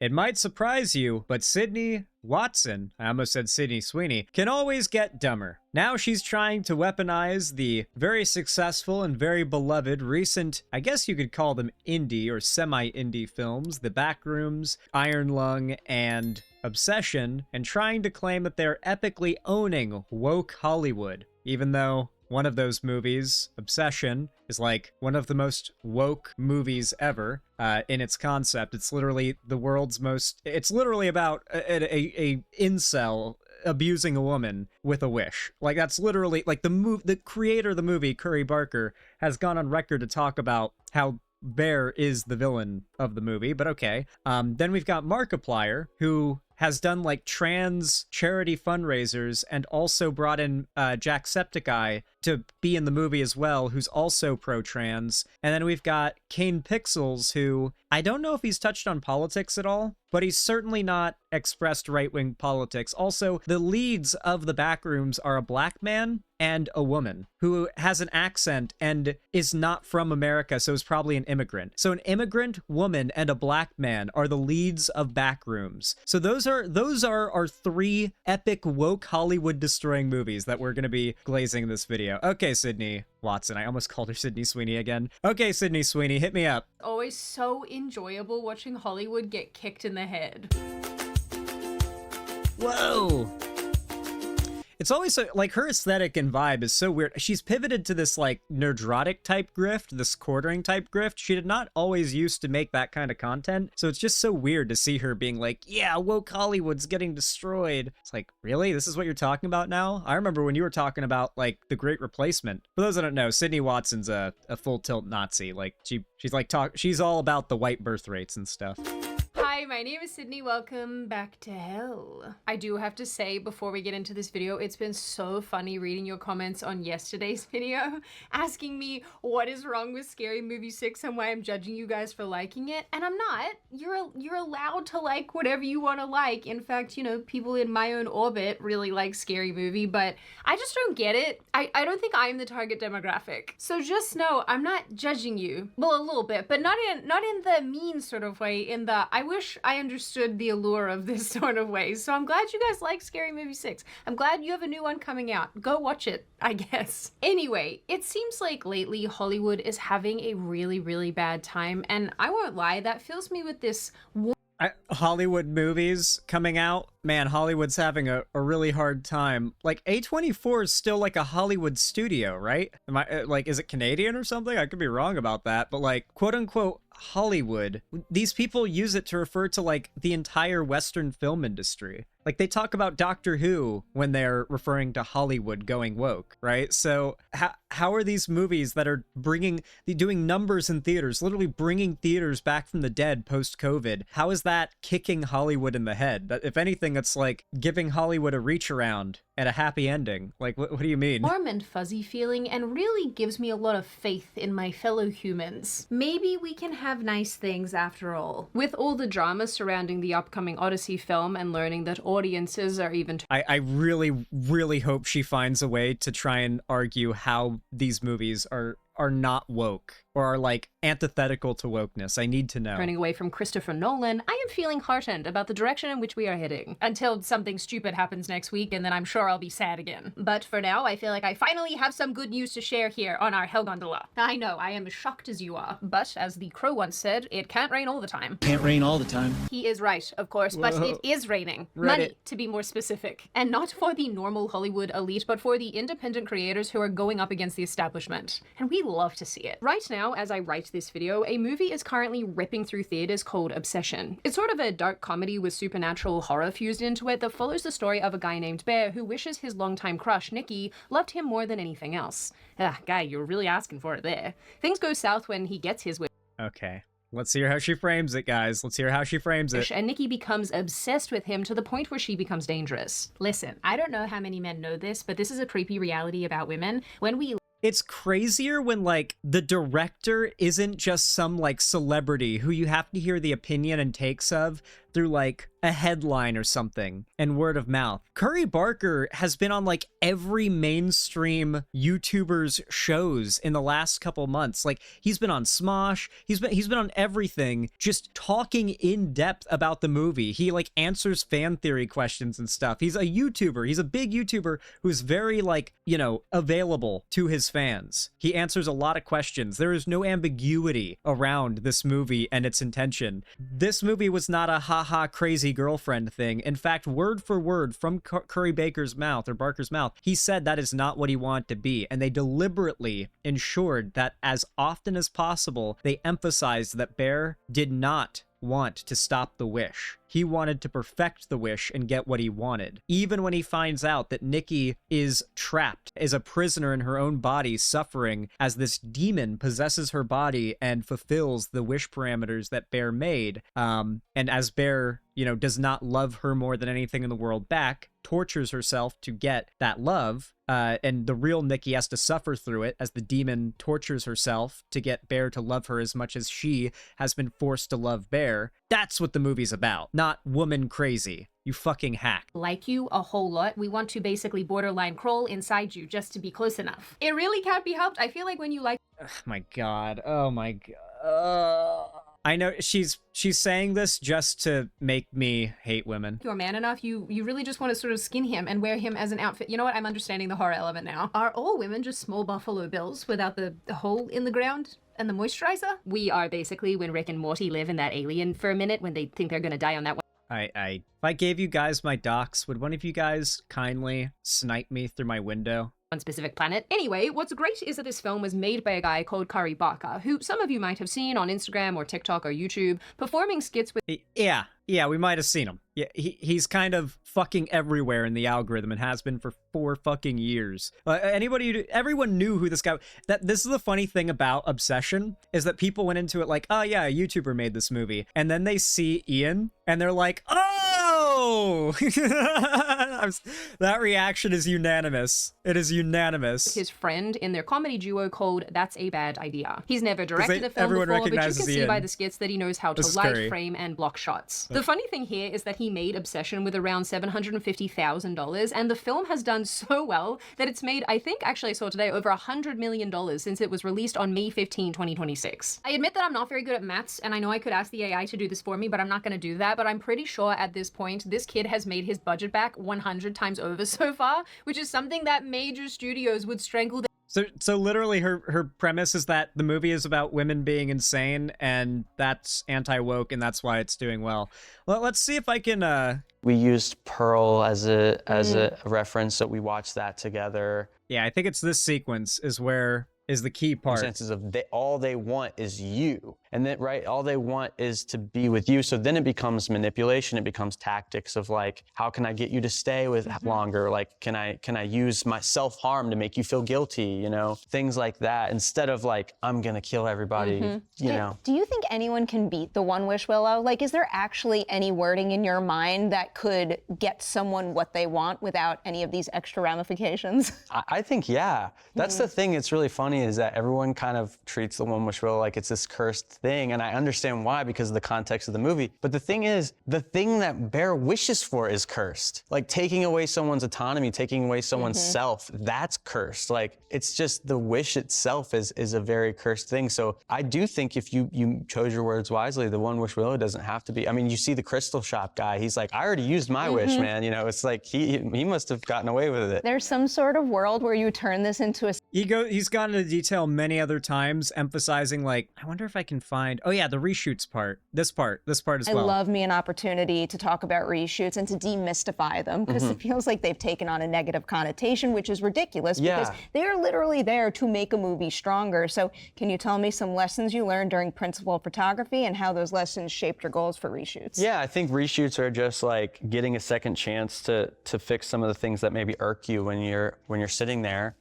It might surprise you, but Sydney Watson, I almost said Sydney Sweeney, can always get dumber. Now she's trying to weaponize the very successful and very beloved recent, I guess you could call them indie or semi-indie films, The Backrooms, Iron Lung, and Obsession, and trying to claim that they're epically owning woke Hollywood, even though one of those movies, Obsession, is like one of the most woke movies ever in its concept. It's literally the world's most... It's literally about a incel abusing a woman with a wish. Like, that's literally... Like, the creator of the movie, Curry Barker, has gone on record to talk about how Bear is the villain of the movie, but okay. Then we've got Markiplier, who has done like trans charity fundraisers and also brought in Jacksepticeye to be in the movie as well, who's also pro-trans. And then we've got Kane Pixels, who I don't know if he's touched on politics at all, but he's certainly not expressed right-wing politics. Also, the leads of The Backrooms are a black man and a woman who has an accent and is not from America, so is probably an immigrant. So an immigrant woman and a black man are the leads of Backrooms. So those are our three epic woke Hollywood destroying movies that we're going to be glazing in this video. Okay, Sydney Watson. I almost called her Sydney Sweeney again. Okay, Sydney Sweeney, hit me up. Always so enjoyable watching Hollywood get kicked in the head. Whoa. It's always so, like, her aesthetic and vibe is so weird. She's pivoted to this like nerdrotic type grift, this quartering type grift. She did not always used to make that kind of content. So it's just so weird to see her being like, yeah, woke Hollywood's getting destroyed. It's like, really? This is what you're talking about now? I remember when you were talking about like The Great Replacement. For those that don't know, Sydney Watson's a full tilt Nazi. Like she's all about the white birth rates and stuff. Hi, my name is Sydney. Welcome back to hell. I do have to say before we get into this video, it's been so funny reading your comments on yesterday's video, asking me what is wrong with Scary Movie 6 and why I'm judging you guys for liking it. And I'm not. You're allowed to like whatever you want to like. In fact, you know, people in my own orbit really like Scary Movie, but I just don't get it. I don't think I'm the target demographic. So just know I'm not judging you. Well, a little bit, but not in the mean sort of way, in the I wish I understood the allure of this sort of way. So I'm glad you guys like Scary Movie 6. I'm glad you have a new one coming out. Go watch it, I guess. Anyway, it seems like lately Hollywood is having a really, really bad time. And I won't lie, that fills me with this Hollywood movies coming out. Man, Hollywood's having a really hard time. Like, A24 is still like a Hollywood studio, right? Am I like, is it Canadian or something? I could be wrong about that, but like, quote unquote Hollywood, these people use it to refer to like the entire Western film industry. Like, they talk about Doctor Who when they're referring to Hollywood going woke, right? So how are these movies that are doing numbers in theaters, literally bringing theaters back from the dead post-COVID, how is that kicking Hollywood in the head? That, if anything, it's like giving Hollywood a reach around and a happy ending. Like, what do you mean? Warm and fuzzy feeling, and really gives me a lot of faith in my fellow humans. Maybe we can have nice things after all. With all the drama surrounding the upcoming Odyssey film and learning that audiences are even... I really, really hope she finds a way to try and argue how these movies are not woke or are like antithetical to wokeness. I need to know. Turning away from Christopher Nolan, I am feeling heartened about the direction in which we are heading. Until something stupid happens next week, and then I'm sure I'll be sad again. But for now, I feel like I finally have some good news to share here on our Hell Gondola. I know, I am as shocked as you are. But as the Crow once said, it can't rain all the time. Can't rain all the time. He is right, of course, but it is raining. Reddit. Money, to be more specific. And not for the normal Hollywood elite, but for the independent creators who are going up against the establishment. And we love to see it. Right now, as I write this video, a movie is currently ripping through theaters called Obsession. It's sort of a dark comedy with supernatural horror fused into it that follows the story of a guy named Bear who wishes his longtime crush, Nikki, loved him more than anything else. Guy, you're really asking for it there. Things go south when he gets his wish. Okay. Let's hear how she frames it, guys. Let's hear how she frames it. And Nikki becomes obsessed with him to the point where she becomes dangerous. Listen, I don't know how many men know this, but this is a creepy reality about women. It's crazier when, like, the director isn't just some, like, celebrity who you have to hear the opinion and takes of through like a headline or something and word of mouth. Curry Barker has been on like every mainstream YouTuber's shows in the last couple months. Like he's been on Smosh, he's been on everything, just talking in depth about the movie. He like answers fan theory questions and stuff. He's a YouTuber. He's a big YouTuber who's very like, you know, available to his fans. He answers a lot of questions. There is no ambiguity around this movie and its intention. This movie was not a haha crazy girlfriend thing. In fact, word for word from Curry Baker's mouth or Barker's mouth, he said that is not what he wanted to be. And they deliberately ensured that as often as possible, they emphasized that Bear did not want to stop the wish. He wanted to perfect the wish and get what he wanted. Even when he finds out that Nikki is trapped, is a prisoner in her own body, suffering as this demon possesses her body and fulfills the wish parameters that Bear made. And as Bear, you know, does not love her more than anything in the world back, tortures herself to get that love, and the real Nikki has to suffer through it as the demon tortures herself to get Bear to love her as much as she has been forced to love Bear. That's what the movie's about, not woman crazy. You fucking hack. Like you a whole lot. We want to basically borderline crawl inside you just to be close enough. It really can't be helped. I feel like when you like... Oh my god. Oh my god. I know she's saying this just to make me hate women. You're man enough, you really just want to sort of skin him and wear him as an outfit. You know what? I'm understanding the horror element now. Are all women just small Buffalo Bills without the hole in the ground? And the moisturizer? We are basically when Rick and Morty live in that alien for a minute when they think they're gonna die on that one. If I gave you guys my docs, would one of you guys kindly snipe me through my window? One specific planet. Anyway, what's great is that this film was made by a guy called Curry Barker, who some of you might have seen on Instagram or TikTok or YouTube, performing skits with... Yeah, we might have seen him. Yeah, he's kind of fucking everywhere in the algorithm and has been for 4 fucking years. Everyone knew who this guy... This is the funny thing about Obsession, is that people went into it like, oh yeah, a YouTuber made this movie. And then they see Ian, and they're like, oh! That reaction is unanimous. It is unanimous. His friend in their comedy duo called That's a Bad Idea. He's never directed a film everyone before, but you can recognizes see Ian. by the skits that he knows how to light, Curry. frame, and block shots. The funny thing here is that he made Obsession with around $750,000, and the film has done so well that it's made, I think, actually I saw today, over $100 million since it was released on May 15, 2026. I admit that I'm not very good at maths, and I know I could ask the AI to do this for me, but I'm not gonna do that. But I'm pretty sure at this point, this kid has made his budget back 100 times over so far, which is something that major studios would strangle. So literally her premise is that the movie is about women being insane, and that's anti-woke, and that's why it's doing well. Well, let's see if I can... We used Pearl as a reference, so we watched that together. Yeah, I think it's this sequence is the key part. Senses of all they want is you. And then, right, all they want is to be with you. So then it becomes manipulation. It becomes tactics of like, how can I get you to stay with longer? Like, can I use my self-harm to make you feel guilty? You know, things like that. Instead of like, I'm gonna kill everybody, you know. Do you think anyone can beat the One Wish Willow? Like, is there actually any wording in your mind that could get someone what they want without any of these extra ramifications? I think, yeah. That's the thing that's really funny is that everyone kind of treats the One Wish Willow like it's this cursed thing, and I understand why because of the context of the movie. But the thing is, the thing that Bear wishes for is cursed. Like taking away someone's autonomy, taking away someone's self, that's cursed. Like it's just the wish itself is a very cursed thing. So I do think if you chose your words wisely, the One Wish Willow doesn't have to be. I mean, you see the crystal shop guy, he's like, I already used my wish, man. You know, it's like he must have gotten away with it. There's some sort of world where you turn this into a... He's gone into detail many other times, emphasizing like, I wonder if I can find, oh yeah, the reshoots part. This part as well. I love me an opportunity to talk about reshoots and to demystify them because it feels like they've taken on a negative connotation, which is ridiculous because they're literally there to make a movie stronger. So can you tell me some lessons you learned during principal photography and how those lessons shaped your goals for reshoots? Yeah, I think reshoots are just like getting a second chance to fix some of the things that maybe irk you when you're sitting there.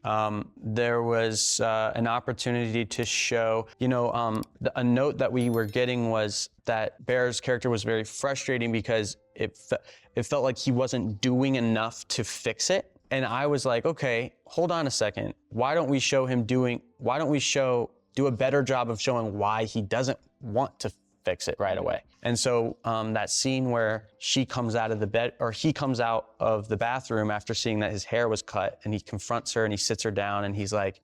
There was an opportunity to show, you know, a note that we were getting was that Bear's character was very frustrating because it felt like he wasn't doing enough to fix it. And I was like, okay, hold on a second. Why don't we do a better job of showing why he doesn't want to fix it right away. And so that scene where she comes out of the bed, or he comes out of the bathroom after seeing that his hair was cut, and he confronts her and he sits her down and he's like,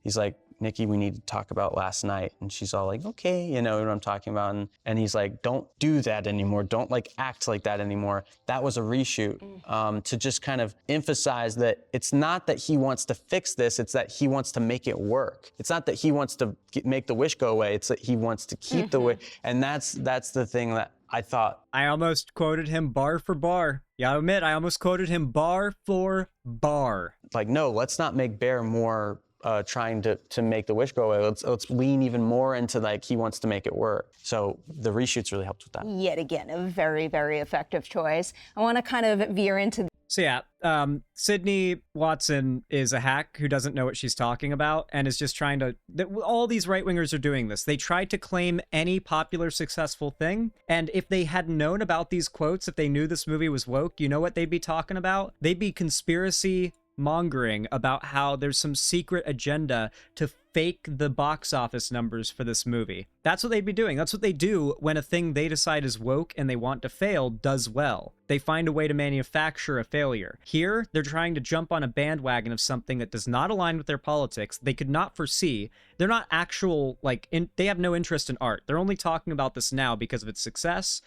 Nikki, we need to talk about last night. And she's all like, okay, you know what I'm talking about. And he's like, don't do that anymore. Don't like act like that anymore. That was a reshoot, to just kind of emphasize that it's not that he wants to fix this, it's that he wants to make it work. It's not that he wants to make the wish go away, it's that he wants to keep the wish. And that's the thing that I thought. I almost quoted him bar for bar. Yeah, I admit, I almost quoted him bar for bar. Like, no, let's not make Bear more trying to make the wish go away. Let's lean even more into like he wants to make it work. So the reshoots really helped with that. Yet again, a very, very effective choice. I want to kind of veer into. So yeah, Sydney Watson is a hack who doesn't know what she's talking about and is just trying to, all these right-wingers are doing this. They try to claim any popular successful thing, and if they had known about these quotes, if they knew this movie was woke, you know what they'd be talking about? They'd be conspiracy mongering about how there's some secret agenda to fake the box office numbers for this movie. That's what they'd be doing. That's what they do when a thing they decide is woke and they want to fail does well. They find a way to manufacture a failure. Here, they're trying to jump on a bandwagon of something that does not align with their politics. They could not foresee. They're not actual, they have no interest in art. They're only talking about this now because of its success.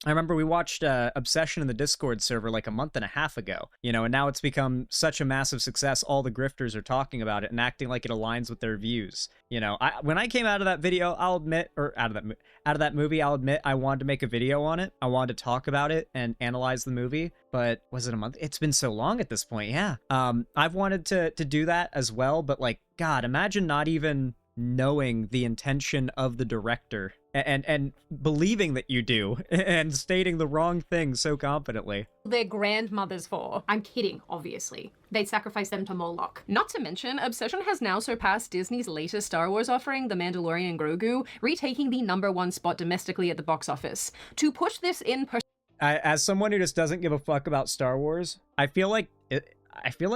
I remember we watched Obsession in the Discord server like a month and a half ago, you know, and now it's become such a massive success. All the grifters are talking about it and acting like it aligns with their views. You know, when I came out of that video, I'll admit, or out of that movie, I'll admit I wanted to make a video on it. I wanted to talk about it and analyze the movie, but was it a month? It's been so long at this point. Yeah. I've wanted to do that as well, but like, God, imagine not even knowing the intention of the director and believing that you do and stating the wrong thing so confidently. Their grandmothers for. I'm kidding, obviously. They'd sacrifice them to Moloch. Not to mention, Obsession has now surpassed Disney's latest Star Wars offering, The Mandalorian and Grogu, retaking the #1 spot domestically at the box office. To push this in as someone who just doesn't give a fuck about Star Wars, I feel like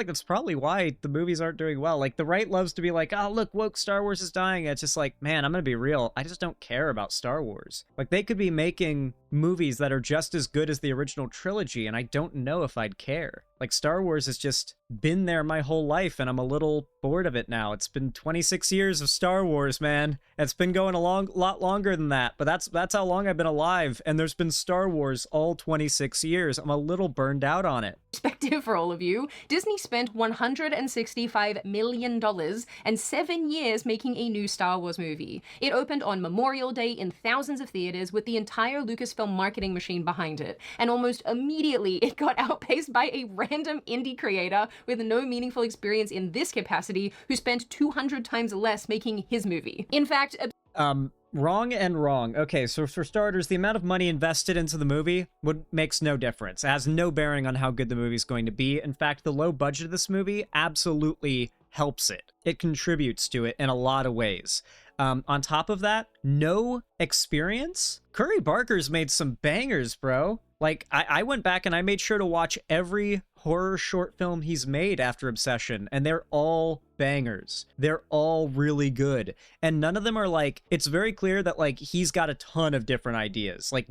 that's probably why the movies aren't doing well. Like, the right loves to be like, oh, look, woke Star Wars is dying. It's just like, man, I'm gonna be real. I just don't care about Star Wars. Like, they could be making movies that are just as good as the original trilogy, and I don't know if I'd care. Like, Star Wars has just been there my whole life, and I'm a little bored of it now. It's been 26 years of Star Wars, man. It's been going a lot longer than that, but that's how long I've been alive, and there's been Star Wars all 26 years. I'm a little burned out on it. Perspective for all of you, Disney spent $165 million and 7 years making a new Star Wars movie. It opened on Memorial Day in thousands of theaters with the entire Lucasfilm marketing machine behind it, and almost immediately it got outpaced by a random indie creator with no meaningful experience in this capacity who spent 200 times less making his movie. In fact, wrong and wrong. Okay, so for starters, the amount of money invested into the movie makes no difference. It has no bearing on how good the movie's going to be. In fact, the low budget of this movie absolutely helps it. It contributes to it in a lot of ways. On top of that, no experience? Curry Barker's made some bangers, bro. Like, I went back and I made sure to watch every horror short film he's made after Obsession, and they're all bangers. They're all really good. And none of them are like, it's very clear that like he's got a ton of different ideas. Like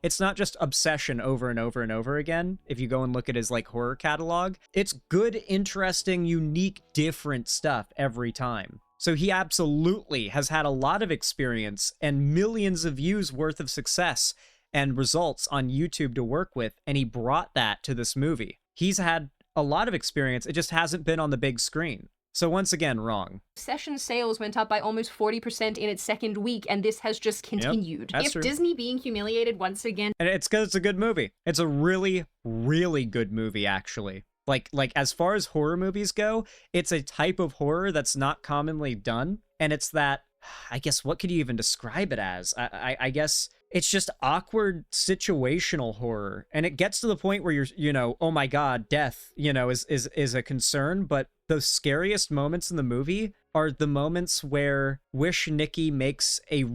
it's not just Obsession over and over and over again. If you go and look at his like horror catalog, it's good, interesting, unique, different stuff every time. So he absolutely has had a lot of experience and millions of views worth of success and results on YouTube to work with, and he brought that to this movie. He's had a lot of experience, it just hasn't been on the big screen. So once again, wrong. Session sales went up by almost 40% in its second week, and this has just continued. Yep, if true. Disney being humiliated once again... And it's because it's a good movie. It's a really, really good movie, actually. Like as far as horror movies go, it's a type of horror that's not commonly done. And it's that, I guess, what could you even describe it as? I guess it's just awkward situational horror. And it gets to the point where you're, you know, oh my God, death, you know, is a concern. But the scariest moments in the movie are the moments where Wish Nikki makes a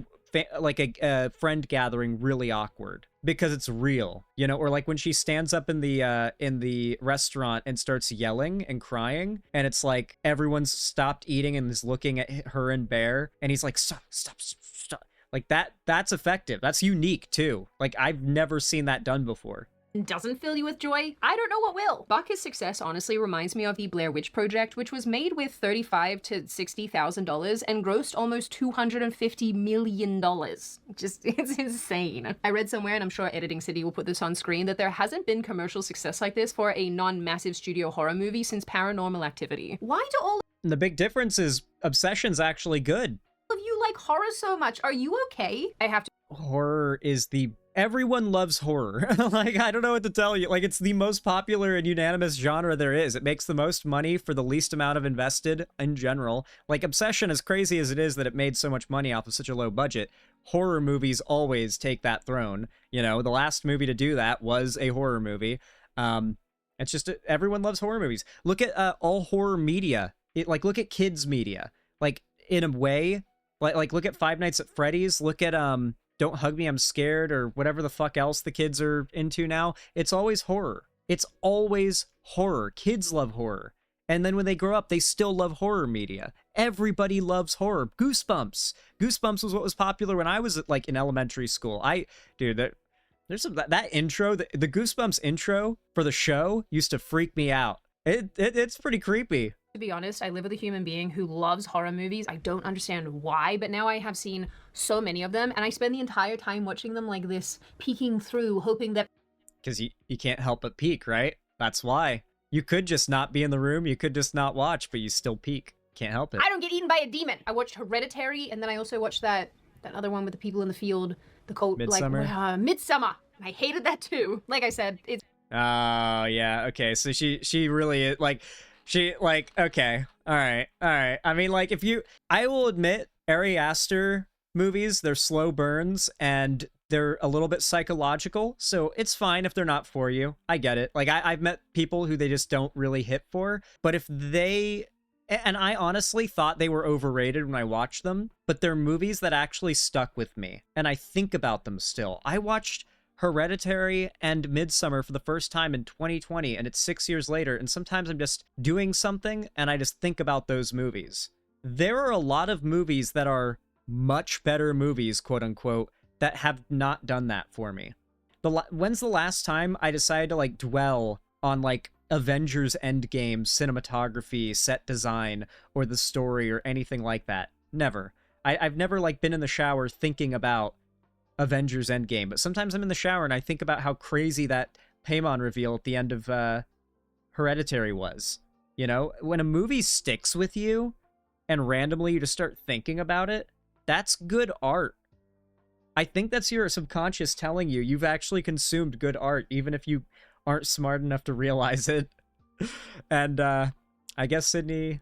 friend gathering really awkward because it's real, you know, or like when she stands up in the restaurant and starts yelling and crying, and it's like everyone's stopped eating and is looking at her and Bear, and he's like, stop, Like that's effective. That's unique too. Like I've never seen that done before. Doesn't fill you with joy, I don't know what will. Bucker's success honestly reminds me of the Blair Witch Project, which was made with $35,000 to $60,000 and grossed almost $250 million. Just, it's insane. I read somewhere, and I'm sure Editing City will put this on screen, that there hasn't been commercial success like this for a non-massive studio horror movie since Paranormal Activity. Why do all And the big difference is Obsession's actually good. of you like horror so much? Are you okay? I have to Horror is everyone loves horror. Like, I don't know what to tell you. Like, it's the most popular and unanimous genre there is. It makes the most money for the least amount of invested in general. Like, Obsession, as crazy as it is that it made so much money off of such a low budget, horror movies always take that throne. You know, the last movie to do that was a horror movie. It's just, everyone loves horror movies. Look at all horror media. Look at kids media. Like, in a way, like look at Five Nights at Freddy's. Look at, Don't Hug Me, I'm Scared, or whatever the fuck else the kids are into now. It's always horror. It's always horror. Kids love horror. And then when they grow up, they still love horror media. Everybody loves horror. Goosebumps. Goosebumps was what was popular when I was like in elementary school. There's that intro, the Goosebumps intro for the show used to freak me out. It's pretty creepy. To be honest, I live with a human being who loves horror movies. I don't understand why, but now I have seen so many of them, and I spend the entire time watching them like this, peeking through, hoping that... Because you can't help but peek, right? That's why. You could just not be in the room, you could just not watch, but you still peek. Can't help it. I don't get eaten by a demon. I watched Hereditary, and then I also watched that other one with the people in the field, the cult, Midsummer? like, Midsummer. I hated that too. Like I said, it's... Oh, yeah, okay, so she really, okay, all right. I mean, like, I will admit, Ari Aster movies, they're slow burns, and they're a little bit psychological, so it's fine if they're not for you. I get it. Like, I've met people who they just don't really hit for, but if they... And I honestly thought they were overrated when I watched them, but they're movies that actually stuck with me, and I think about them still. I watched Hereditary and Midsummer for the first time in 2020, and it's 6 years later, and sometimes I'm just doing something and I just think about those movies. There are a lot of movies that are much better movies, quote unquote, that have not done that for me. When's the last time I decided to like dwell on like Avengers Endgame cinematography, set design, or the story or anything like that? Never. I've never like been in the shower thinking about Avengers Endgame, but sometimes I'm in the shower and I think about how crazy that Paimon reveal at the end of Hereditary was. You know, when a movie sticks with you and randomly you just start thinking about it, that's good art. I think that's your subconscious telling you you've actually consumed good art, even if you aren't smart enough to realize it. And I guess Sydney,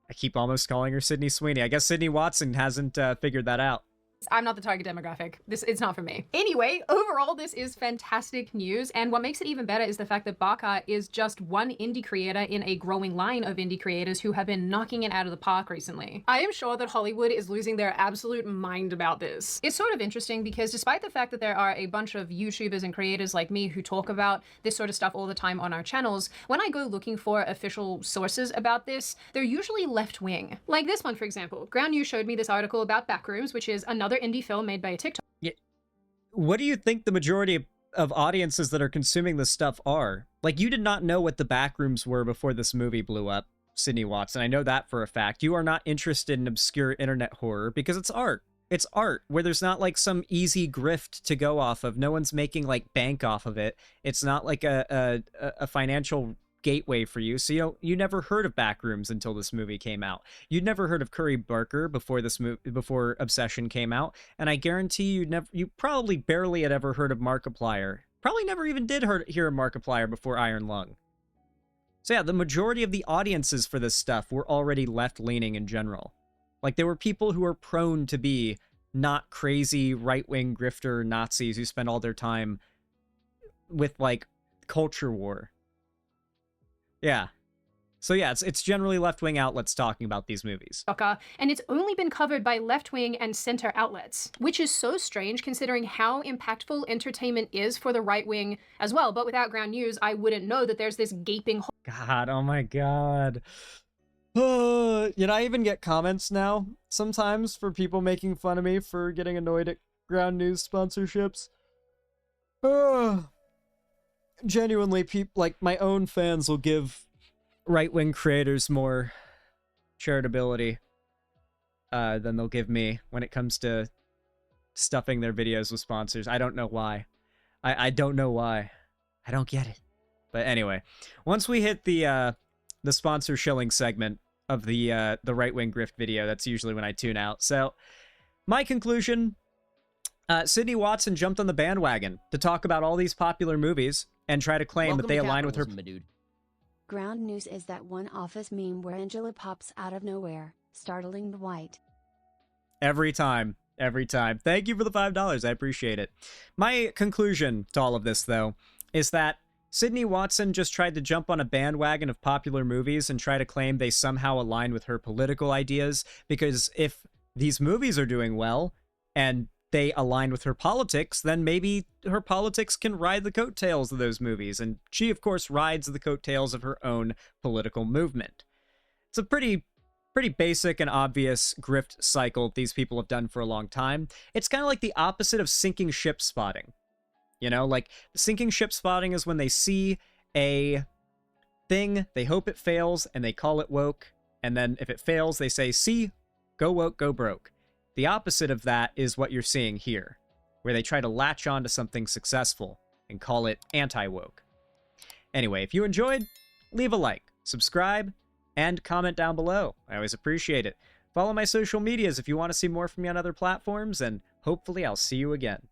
I keep almost calling her Sydney Sweeney. I guess Sydney Watson hasn't figured that out. I'm not the target demographic. It's not for me. Anyway, overall, this is fantastic news. And what makes it even better is the fact that Baka is just one indie creator in a growing line of indie creators who have been knocking it out of the park recently. I am sure that Hollywood is losing their absolute mind about this. It's sort of interesting because despite the fact that there are a bunch of YouTubers and creators like me who talk about this sort of stuff all the time on our channels, when I go looking for official sources about this, they're usually left-wing. Like this one, for example. Ground News showed me this article about Backrooms, which is another indie film made by a TikTok. Yeah. What do you think the majority of audiences that are consuming this stuff are? Like, you did not know what the Backrooms were before this movie blew up, Sydney Watson. I know that for a fact. You are not interested in obscure internet horror because it's art. It's art where there's not like some easy grift to go off of. No one's making like bank off of it. It's not like a financial gateway for you. So you never heard of Backrooms until this movie came out. You'd never heard of Curry Barker before Obsession came out, and I guarantee you probably barely had ever heard of Markiplier. Probably never even did hear of Markiplier before Iron Lung. So yeah, the majority of the audiences for this stuff were already left-leaning in general. Like, there were people who were prone to be not crazy right-wing grifter Nazis who spend all their time with like culture war. Yeah. So yeah, it's generally left-wing outlets talking about these movies. And it's only been covered by left-wing and center outlets, which is so strange considering how impactful entertainment is for the right wing as well. But without Ground News, I wouldn't know that there's this gaping hole. God, oh my God. I even get comments now sometimes for people making fun of me for getting annoyed at ground news sponsorships. Genuinely, like my own fans will give right-wing creators more charitability than they'll give me when it comes to stuffing their videos with sponsors. I don't know why. I don't know why. I don't get it. But anyway, once we hit the sponsor shilling segment of the right-wing grift video, that's usually when I tune out. So, my conclusion, Sydney Watson jumped on the bandwagon to talk about all these popular movies and try to claim that they align with her... Ground news is that one office meme where Angela pops out of nowhere, startling the white. Every time. Every time. Thank you for the $5. I appreciate it. My conclusion to all of this, though, is that Sydney Watson just tried to jump on a bandwagon of popular movies and try to claim they somehow align with her political ideas, because if these movies are doing well and they align with her politics, then maybe her politics can ride the coattails of those movies, and she, of course, rides the coattails of her own political movement. It's a pretty basic and obvious grift cycle these people have done for a long time. It's kind of like the opposite of sinking ship spotting. You know, like, sinking ship spotting is when they see a thing, they hope it fails, and they call it woke, and then if it fails, they say, see, go woke, go broke. The opposite of that is what you're seeing here, where they try to latch on to something successful and call it anti-woke. Anyway, if you enjoyed, leave a like, subscribe, and comment down below. I always appreciate it. Follow my social medias if you want to see more from me on other platforms, and hopefully I'll see you again.